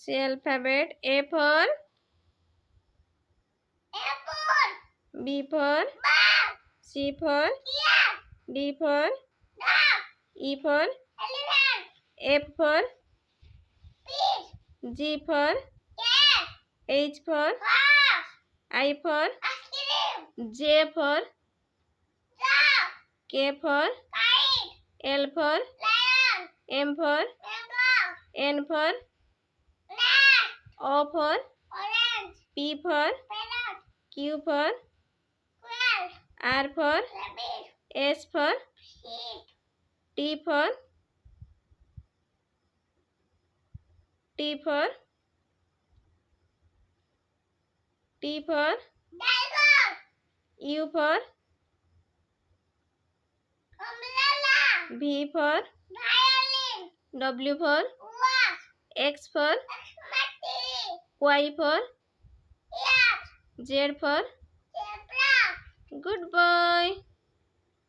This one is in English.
Say alphabet. A for apple. B for ball. C for cat. D for dog. E for elephant. F for fish. G for cat. H for horse. I for ice cream. J for dog. K for kite. L for lion. M for mango. N for nut. O for orange. P for parrot. Q for quail. R for rabbit. S for sheep. T for tiger. U for umbrella. V for violin. W for watch. X for Xmas. Y for yak. Z for zebra. Good boy.